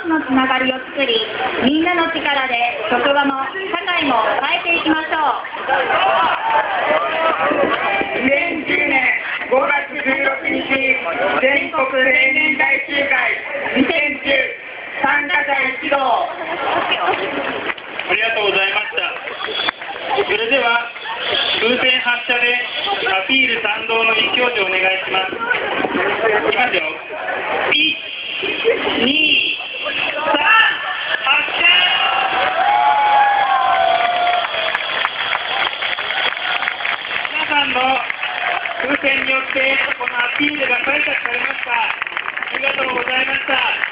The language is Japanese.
つのつながりを作り、みんなの力で職場も社会も変えていきましょう。2010年5月16日全国青年大集会2010参加者一同。ありがとうございました。それでは風船発射でアピール賛同の意思表示をお願いします。いきますよ。1、2、3、発射。皆さんの風船によってこのアピールが採択されました。ありがとうございました。